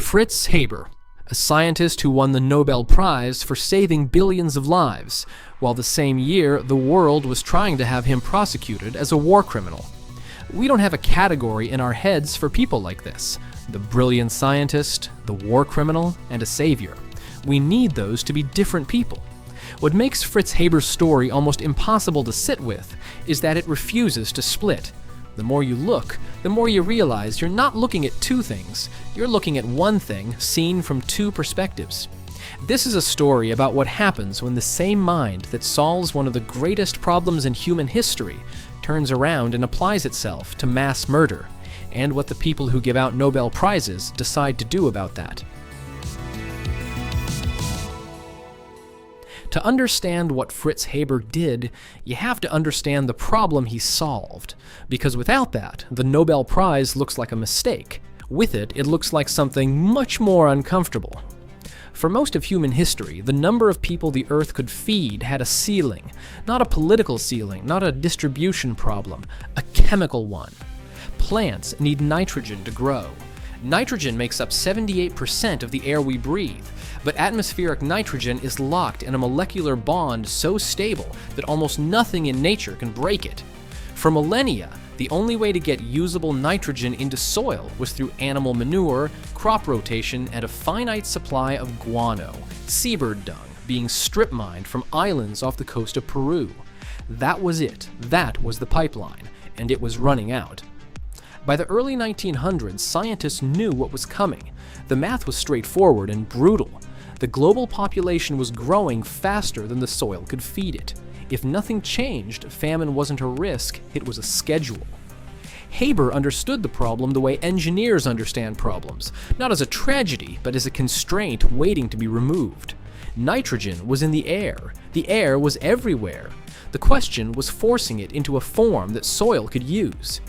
Fritz Haber, a scientist who won the Nobel Prize for saving billions of lives, while the same year the world was trying to have him prosecuted as a war criminal. We don't have a category in our heads for people like this: the brilliant scientist, the war criminal, and a savior. We need those to be different people. What makes Fritz Haber's story almost impossible to sit with is that it refuses to split. The more you look, the more you realize you're not looking at two things. You're looking at one thing seen from two perspectives. This is a story about what happens when the same mind that solves one of the greatest problems in human history turns around and applies itself to mass murder, and what the people who give out Nobel Prizes decide to do about that. To understand what Fritz Haber did, you have to understand the problem he solved, because without that, the Nobel Prize looks like a mistake. With it, it looks like something much more uncomfortable. For most of human history, the number of people the Earth could feed had a ceiling, not a political ceiling, not a distribution problem, a chemical one. Plants need nitrogen to grow. Nitrogen makes up 78% of the air we breathe, but atmospheric nitrogen is locked in a molecular bond so stable that almost nothing in nature can break it. For millennia, the only way to get usable nitrogen into soil was through animal manure, crop rotation, and a finite supply of guano, seabird dung, being strip mined from islands off the coast of Peru. That was it. That was the pipeline, and it was running out. By the early 1900s, scientists knew what was coming. The math was straightforward and brutal. The global population was growing faster than the soil could feed it. If nothing changed, famine wasn't a risk, it was a schedule. Haber understood the problem the way engineers understand problems, not as a tragedy, but as a constraint waiting to be removed. Nitrogen was in the air. The air was everywhere. The question was forcing it into a form that soil could use.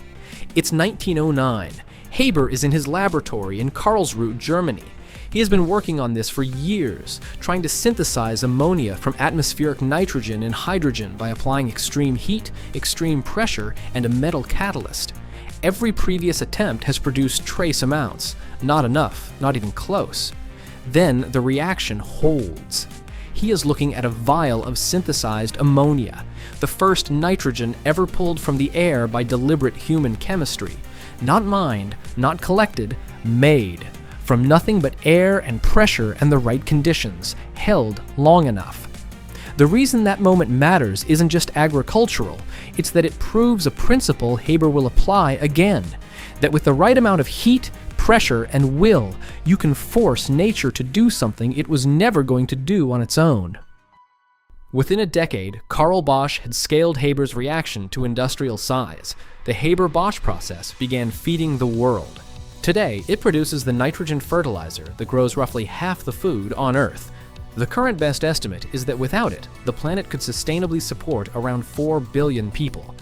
It's 1909. Haber is in his laboratory in Karlsruhe, Germany. He has been working on this for years, trying to synthesize ammonia from atmospheric nitrogen and hydrogen by applying extreme heat, extreme pressure, and a metal catalyst. Every previous attempt has produced trace amounts. Not enough, not even close. Then the reaction holds. He is looking at a vial of synthesized ammonia, the first nitrogen ever pulled from the air by deliberate human chemistry. Not mined, not collected, made. From nothing but air and pressure and the right conditions, held long enough. The reason that moment matters isn't just agricultural, it's that it proves a principle Haber will apply again, that with the right amount of heat, pressure, and will, you can force nature to do something it was never going to do on its own. Within a decade, Carl Bosch had scaled Haber's reaction to industrial size. The Haber-Bosch process began feeding the world. Today, it produces the nitrogen fertilizer that grows roughly half the food on Earth. The current best estimate is that without it, the planet could sustainably support around 4 billion people.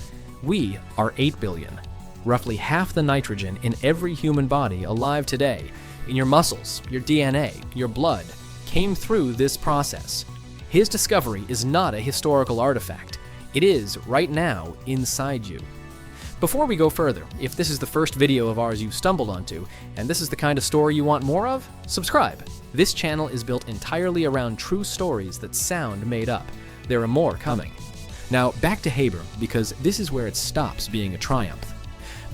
We are 8 billion. Roughly half the nitrogen in every human body alive today, in your muscles, your DNA, your blood, came through this process. His discovery is not a historical artifact. It is, right now, inside you. Before we go further, if this is the first video of ours you've stumbled onto, and this is the kind of story you want more of, subscribe. This channel is built entirely around true stories that sound made up. There are more coming. Now, back to Haber, because this is where it stops being a triumph.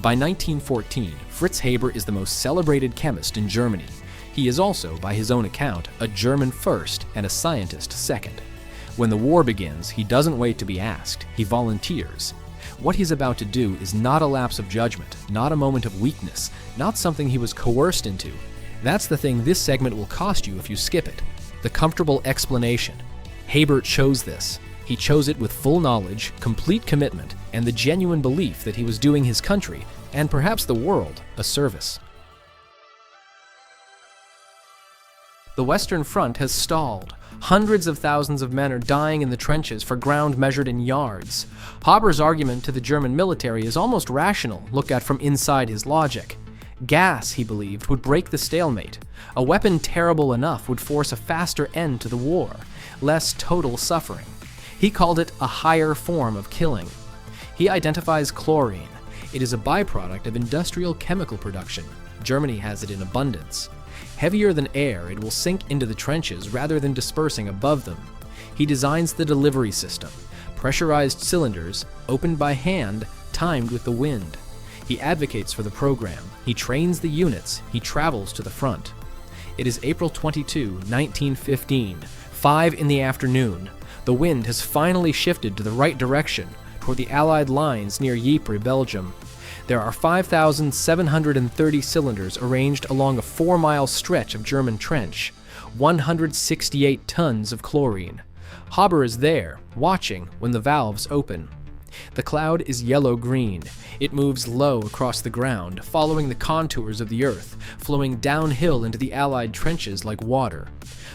By 1914, Fritz Haber is the most celebrated chemist in Germany. He is also, by his own account, a German first and a scientist second. When the war begins, he doesn't wait to be asked, he volunteers. What he's about to do is not a lapse of judgment, not a moment of weakness, not something he was coerced into. That's the thing this segment will cost you if you skip it. The comfortable explanation. Haber chose this. He chose it with full knowledge, complete commitment, and the genuine belief that he was doing his country, and perhaps the world, a service. The Western Front has stalled. Hundreds of thousands of men are dying in the trenches for ground measured in yards. Haber's argument to the German military is almost rational, looked at from inside his logic. Gas, he believed, would break the stalemate. A weapon terrible enough would force a faster end to the war, less total suffering. He called it a higher form of killing. He identifies chlorine. It is a byproduct of industrial chemical production. Germany has it in abundance. Heavier than air, it will sink into the trenches rather than dispersing above them. He designs the delivery system, pressurized cylinders, opened by hand, timed with the wind. He advocates for the program. He trains the units. He travels to the front. It is April 22, 1915, 5 in the afternoon. The wind has finally shifted to the right direction, toward the Allied lines near Ypres, Belgium. There are 5,730 cylinders arranged along a 4-mile stretch of German trench, 168 tons of chlorine. Haber is there, watching when the valves open. The cloud is yellow-green. It moves low across the ground, following the contours of the earth, flowing downhill into the Allied trenches like water.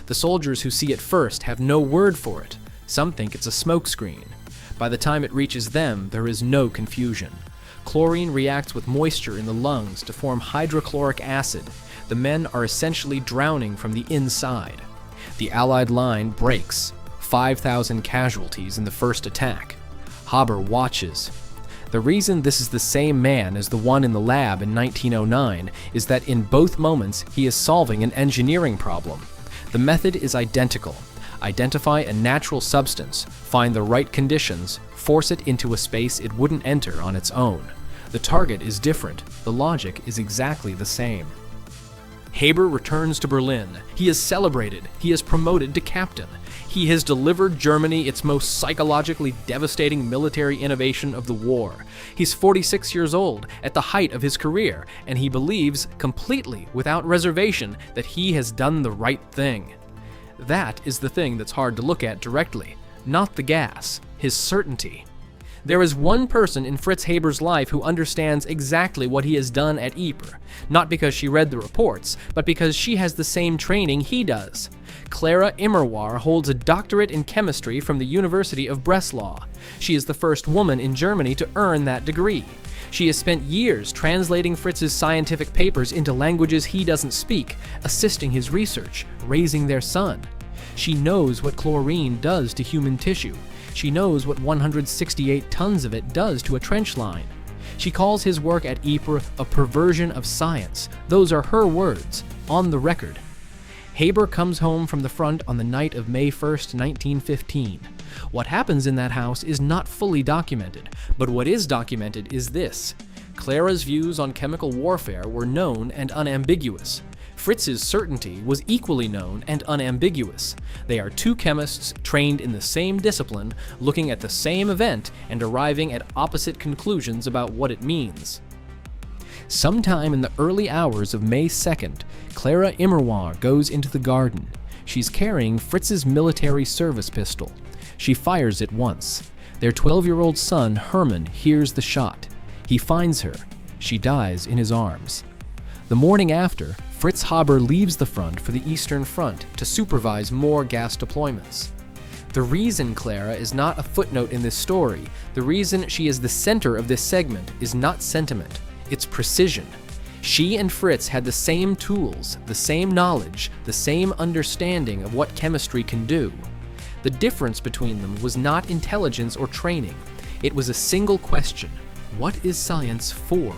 The soldiers who see it first have no word for it. Some think it's a smokescreen. By the time it reaches them, there is no confusion. Chlorine reacts with moisture in the lungs to form hydrochloric acid. The men are essentially drowning from the inside. The Allied line breaks. 5,000 casualties in the first attack. Haber watches. The reason this is the same man as the one in the lab in 1909 is that in both moments he is solving an engineering problem. The method is identical. Identify a natural substance, find the right conditions, force it into a space it wouldn't enter on its own. The target is different. The logic is exactly the same. Haber returns to Berlin. He is celebrated. He is promoted to captain. He has delivered Germany its most psychologically devastating military innovation of the war. He's 46 years old, at the height of his career, and he believes, completely without reservation, that he has done the right thing. That is the thing that's hard to look at directly, not the gas, his certainty. There is one person in Fritz Haber's life who understands exactly what he has done at Ypres, not because she read the reports, but because she has the same training he does. Clara Immerwahr holds a doctorate in chemistry from the University of Breslau. She is the first woman in Germany to earn that degree. She has spent years translating Fritz's scientific papers into languages he doesn't speak, assisting his research, raising their son. She knows what chlorine does to human tissue. She knows what 168 tons of it does to a trench line. She calls his work at Ypres a perversion of science. Those are her words, on the record. Haber comes home from the front on the night of May 1st, 1915. What happens in that house is not fully documented, but what is documented is this. Clara's views on chemical warfare were known and unambiguous. Fritz's certainty was equally known and unambiguous. They are two chemists trained in the same discipline, looking at the same event and arriving at opposite conclusions about what it means. Sometime in the early hours of May 2nd, Clara Immerwahr goes into the garden. She's carrying Fritz's military service pistol. She fires it once. Their 12-year-old son, Hermann, hears the shot. He finds her. She dies in his arms. The morning after, Fritz Haber leaves the front for the Eastern Front to supervise more gas deployments. The reason Clara is not a footnote in this story, the reason she is the center of this segment, is not sentiment. It's precision. She and Fritz had the same tools, the same knowledge, the same understanding of what chemistry can do. The difference between them was not intelligence or training. It was a single question: what is science for?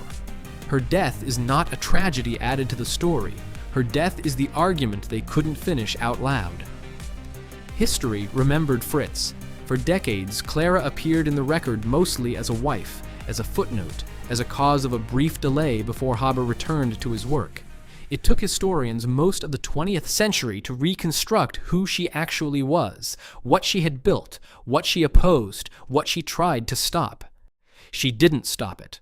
Her death is not a tragedy added to the story. Her death is the argument they couldn't finish out loud. History remembered Fritz. For decades, Clara appeared in the record mostly as a wife, as a footnote, as a cause of a brief delay before Haber returned to his work. It took historians most of the 20th century to reconstruct who she actually was, what she had built, what she opposed, what she tried to stop. She didn't stop it.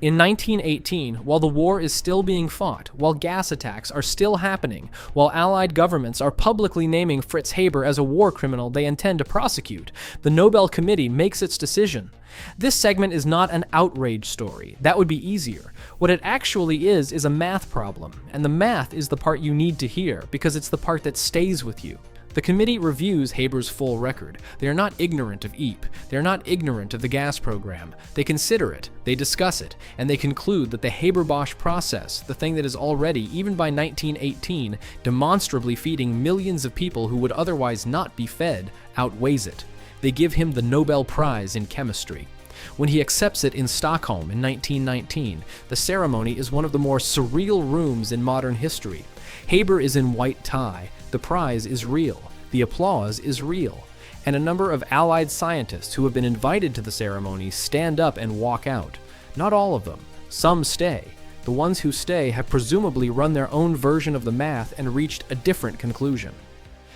In 1918, while the war is still being fought, while gas attacks are still happening, while Allied governments are publicly naming Fritz Haber as a war criminal they intend to prosecute, the Nobel Committee makes its decision. This segment is not an outrage story. That would be easier. What it actually is a math problem, and the math is the part you need to hear, because it's the part that stays with you. The committee reviews Haber's full record. They are not ignorant of Ypres. They are not ignorant of the gas program. They consider it, they discuss it, and they conclude that the Haber-Bosch process, the thing that is already, even by 1918, demonstrably feeding millions of people who would otherwise not be fed, outweighs it. They give him the Nobel Prize in chemistry. When he accepts it in Stockholm in 1919, the ceremony is one of the more surreal rooms in modern history. Haber is in white tie, the prize is real, the applause is real, and a number of Allied scientists who have been invited to the ceremony stand up and walk out. Not all of them. Some stay. The ones who stay have presumably run their own version of the math and reached a different conclusion.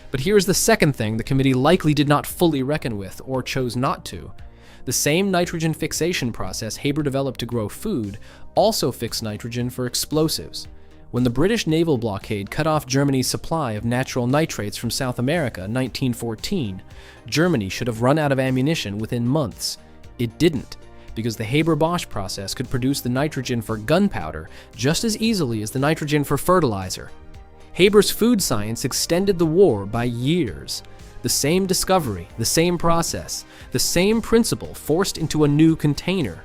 But here's the second thing the committee likely did not fully reckon with, or chose not to. The same nitrogen fixation process Haber developed to grow food also fixed nitrogen for explosives. When the British naval blockade cut off Germany's supply of natural nitrates from South America in 1914, Germany should have run out of ammunition within months. It didn't, because the Haber-Bosch process could produce the nitrogen for gunpowder just as easily as the nitrogen for fertilizer. Haber's food science extended the war by years. The same discovery, the same process, the same principle forced into a new container.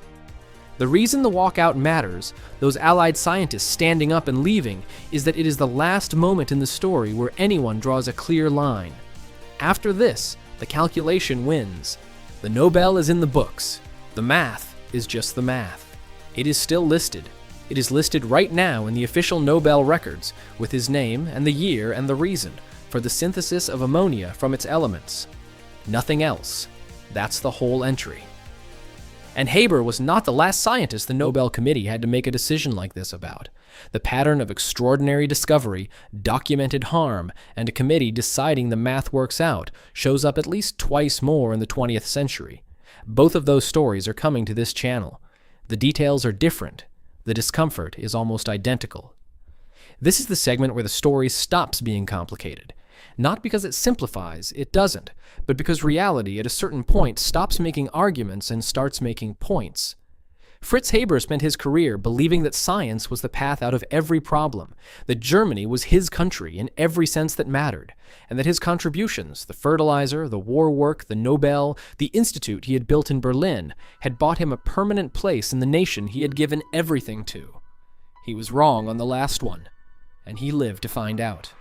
The reason the walkout matters, those Allied scientists standing up and leaving, is that it is the last moment in the story where anyone draws a clear line. After this, the calculation wins. The Nobel is in the books. The math is just the math. It is still listed. It is listed right now in the official Nobel records, with his name and the year and the reason for the synthesis of ammonia from its elements. Nothing else. That's the whole entry. And Haber was not the last scientist the Nobel Committee had to make a decision like this about. The pattern of extraordinary discovery, documented harm, and a committee deciding the math works out shows up at least twice more in the 20th century. Both of those stories are coming to this channel. The details are different. The discomfort is almost identical. This is the segment where the story stops being complicated. Not because it simplifies, it doesn't, but because reality at a certain point stops making arguments and starts making points. Fritz Haber spent his career believing that science was the path out of every problem, that Germany was his country in every sense that mattered, and that his contributions, the fertilizer, the war work, the Nobel, the institute he had built in Berlin, had bought him a permanent place in the nation he had given everything to. He was wrong on the last one, and he lived to find out.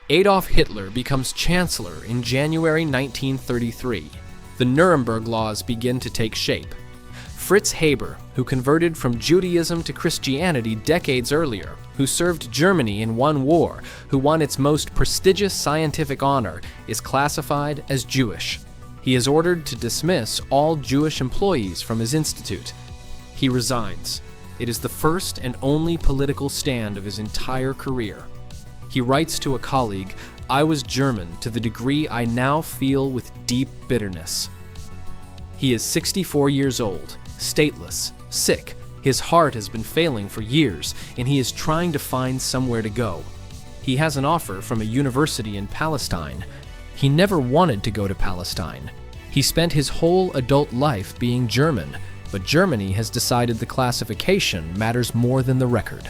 Adolf Hitler becomes chancellor in January 1933. The Nuremberg laws begin to take shape. Fritz Haber, who converted from Judaism to Christianity decades earlier, who served Germany in one war, who won its most prestigious scientific honor, is classified as Jewish. He is ordered to dismiss all Jewish employees from his institute. He resigns. It is the first and only political stand of his entire career. He writes to a colleague, "I was German to the degree I now feel with deep bitterness." He is 64 years old, stateless, sick. His heart has been failing for years, and he is trying to find somewhere to go. He has an offer from a university in Palestine. He never wanted to go to Palestine. He spent his whole adult life being German, but Germany has decided the classification matters more than the record.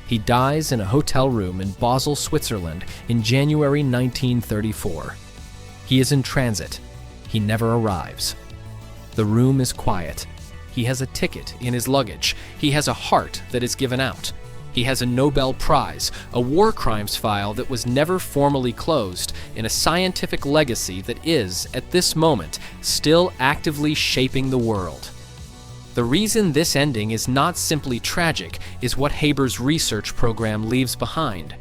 He dies in a hotel room in Basel, Switzerland in January 1934. He is in transit. He never arrives. The room is quiet. He has a ticket in his luggage. He has a heart that is given out. He has a Nobel Prize, a war crimes file that was never formally closed, and a scientific legacy that is, at this moment, still actively shaping the world. The reason this ending is not simply tragic is what Haber's research program leaves behind.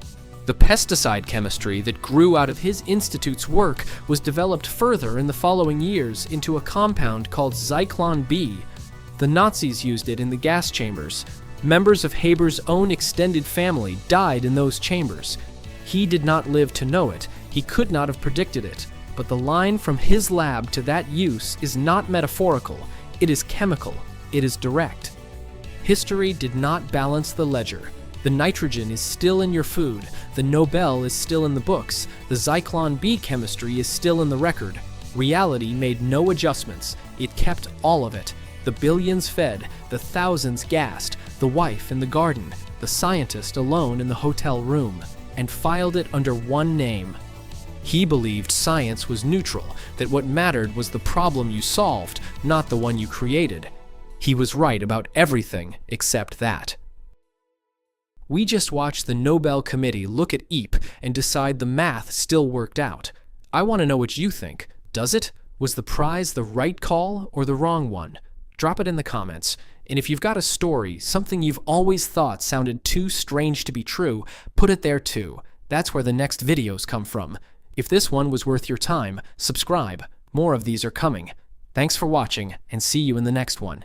The pesticide chemistry that grew out of his institute's work was developed further in the following years into a compound called Zyklon B. The Nazis used it in the gas chambers. Members of Haber's own extended family died in those chambers. He did not live to know it. He could not have predicted it. But the line from his lab to that use is not metaphorical. It is chemical. It is direct. History did not balance the ledger. The nitrogen is still in your food. The Nobel is still in the books. The Zyklon B chemistry is still in the record. Reality made no adjustments. It kept all of it. The billions fed, the thousands gassed, the wife in the garden, the scientist alone in the hotel room, and filed it under one name. He believed science was neutral, that what mattered was the problem you solved, not the one you created. He was right about everything except that. We just watched the Nobel Committee look at Ypres and decide the math still worked out. I want to know what you think. Does it? Was the prize the right call or the wrong one? Drop it in the comments. And if you've got a story, something you've always thought sounded too strange to be true, put it there too. That's where the next videos come from. If this one was worth your time, subscribe. More of these are coming. Thanks for watching, and see you in the next one.